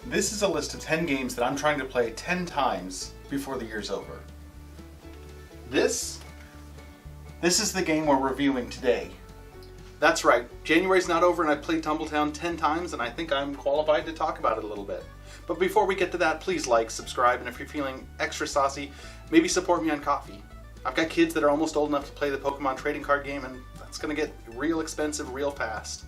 This is a list of 10 games that I'm trying to play 10 times before the year's over. This is the game we're reviewing today. That's right, January's not over and I've played Tumble Town 10 times and I think I'm qualified to talk about it a little bit. But before we get to that, please like, subscribe, and if you're feeling extra saucy, maybe support me on Ko-fi. I've got kids that are almost old enough to play the Pokemon trading card game, and that's going to get real expensive real fast.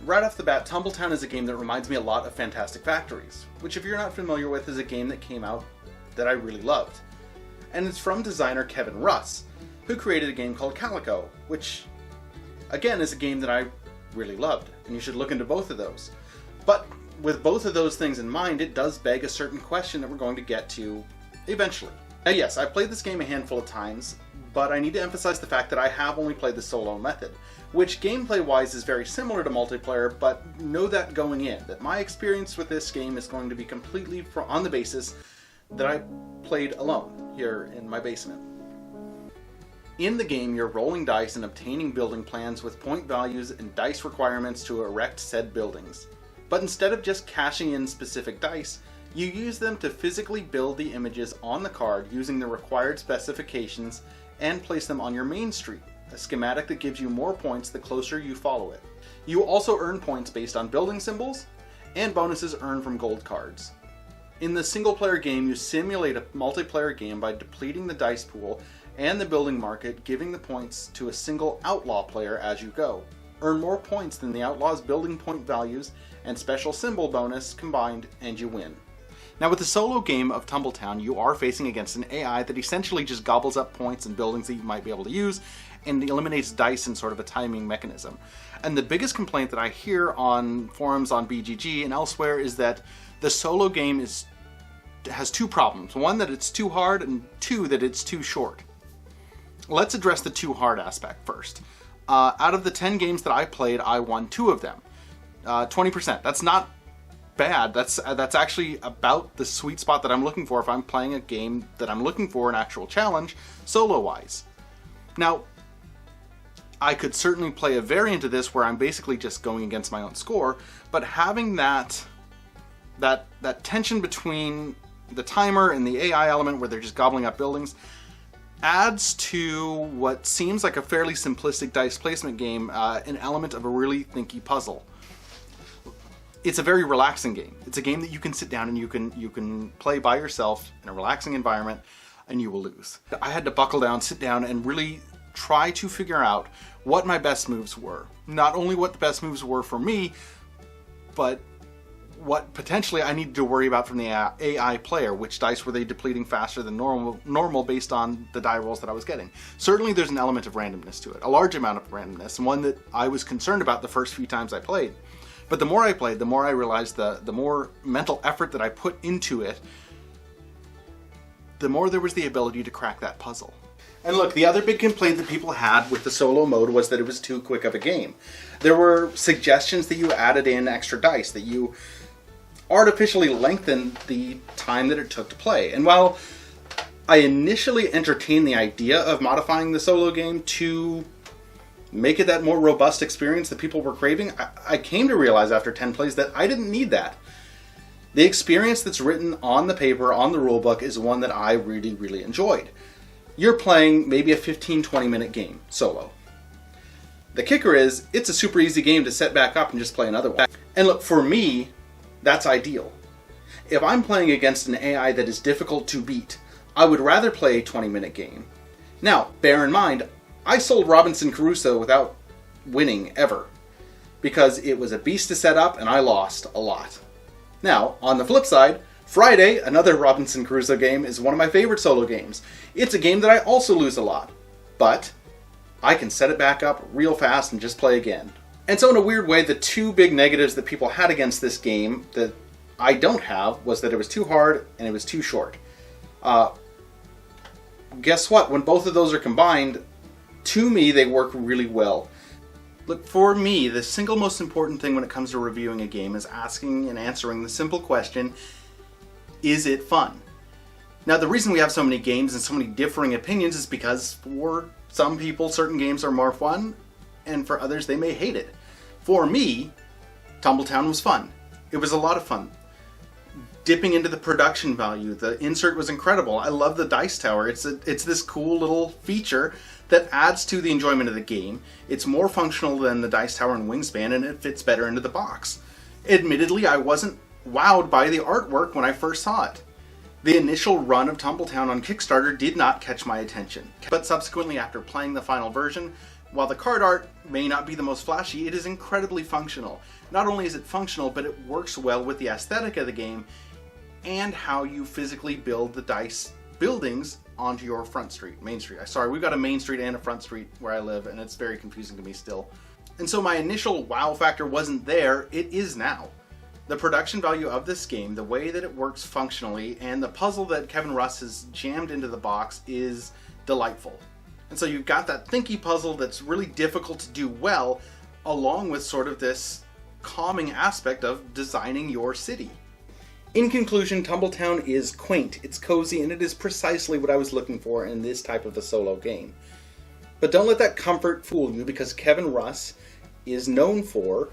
Right off the bat, Tumble Town is a game that reminds me a lot of Fantastic Factories, which if you're not familiar with is a game that came out that I really loved. And it's from designer Kevin Russ, who created a game called Calico, which again is a game that I really loved, and you should look into both of those. But with both of those things in mind, it does beg a certain question that we're going to get to eventually. Now yes, I've played this game a handful of times, but I need to emphasize the fact that I have only played the solo method, which gameplay-wise is very similar to multiplayer, but know that going in, that my experience with this game is going to be completely on the basis that I played alone here in my basement. In the game, you're rolling dice and obtaining building plans with point values and dice requirements to erect said buildings. But instead of just cashing in specific dice, you use them to physically build the images on the card using the required specifications and place them on your main street, a schematic that gives you more points the closer you follow it. You also earn points based on building symbols and bonuses earned from gold cards. In the single player game, you simulate a multiplayer game by depleting the dice pool and the building market, giving the points to a single outlaw player as you go. Earn more points than the outlaw's building point values and special symbol bonus combined, and you win. Now with the solo game of Tumble Town, you are facing against an AI that essentially just gobbles up points and buildings that you might be able to use and eliminates dice in sort of a timing mechanism. And the biggest complaint that I hear on forums on BGG and elsewhere is that the solo game has two problems. One, that it's too hard, and two, that it's too short. Let's address the too hard aspect first. Out of the 10 games that I played, I won 2 of them. 20%. That's not bad. That's actually about the sweet spot that I'm looking for if I'm playing a game that I'm looking for an actual challenge, solo-wise. Now, I could certainly play a variant of this where I'm basically just going against my own score, but having that tension between the timer and the AI element where they're just gobbling up buildings adds to what seems like a fairly simplistic dice placement game, an element of a really thinky puzzle. It's a very relaxing game. It's a game that you can sit down and you can play by yourself in a relaxing environment and you will lose. I had to buckle down, sit down, and really try to figure out what my best moves were. Not only what the best moves were for me, but what potentially I needed to worry about from the AI player. Which dice were they depleting faster than normal based on the die rolls that I was getting. Certainly there's an element of randomness to it, a large amount of randomness, and one that I was concerned about the first few times I played. But the more I played, the more I realized the more mental effort that I put into it, the more there was the ability to crack that puzzle. And look, the other big complaint that people had with the solo mode was that it was too quick of a game. There were suggestions that you added in extra dice, that you artificially lengthened the time that it took to play. And while I initially entertained the idea of modifying the solo game to make it that more robust experience that people were craving, I came to realize after 10 plays that I didn't need that. The experience that's written on the paper, on the rulebook, is one that I really, really enjoyed. You're playing maybe a 15-20 minute game, solo. The kicker is, it's a super easy game to set back up and just play another one. And look, for me, that's ideal. If I'm playing against an AI that is difficult to beat, I would rather play a 20-minute game. Now, bear in mind, I sold Robinson Crusoe without winning ever, because it was a beast to set up and I lost a lot. Now, on the flip side, Friday, another Robinson Crusoe game, is one of my favorite solo games. It's a game that I also lose a lot, but I can set it back up real fast and just play again. And so in a weird way, the two big negatives that people had against this game that I don't have was that it was too hard and it was too short. Guess what? When both of those are combined, to me, they work really well. Look, for me, the single most important thing when it comes to reviewing a game is asking and answering the simple question, is it fun? Now, the reason we have so many games and so many differing opinions is because for some people, certain games are more fun, and for others, they may hate it. For me, Tumble Town was fun. It was a lot of fun. dipping into the production value. The insert was incredible. I love the dice tower. It's this cool little feature that adds to the enjoyment of the game. It's more functional than the dice tower and Wingspan, and it fits better into the box. Admittedly, I wasn't wowed by the artwork when I first saw it. The initial run of Tumble Town on Kickstarter did not catch my attention, but subsequently after playing the final version, while the card art may not be the most flashy, it is incredibly functional. Not only is it functional, but it works well with the aesthetic of the game and how you physically build the dice buildings onto your front street, main street. Sorry, we've got a main street and a front street where I live, and it's very confusing to me still. And so my initial wow factor wasn't there, it is now. The production value of this game, the way that it works functionally, and the puzzle that Kevin Russ has jammed into the box is delightful. And so you've got that thinky puzzle that's really difficult to do well, along with sort of this calming aspect of designing your city. In conclusion, Tumble Town is quaint, it's cozy, and it is precisely what I was looking for in this type of a solo game. But don't let that comfort fool you, because Kevin Russ is known for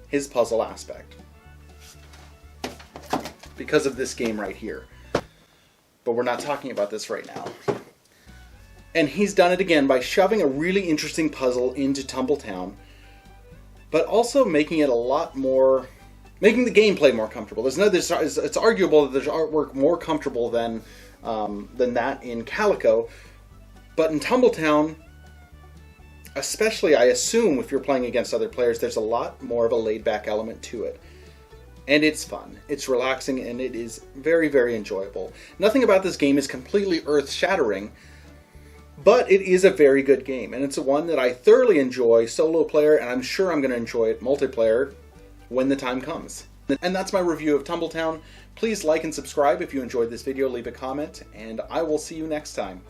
his puzzle aspect. Because of this game right here. But we're not talking about this right now. And he's done it again by shoving a really interesting puzzle into Tumble Town, but also making it a lot more... making the gameplay more comfortable. It's arguable that there's artwork more comfortable than that in Calico, but in Tumble Town, especially I assume if you're playing against other players, there's a lot more of a laid-back element to it. And it's fun, it's relaxing, and it is very, very enjoyable. Nothing about this game is completely earth-shattering, but it is a very good game, and it's one that I thoroughly enjoy solo player, and I'm sure I'm going to enjoy it multiplayer when the time comes. And that's my review of Tumble Town. Please like and subscribe if you enjoyed this video, leave a comment, and I will see you next time.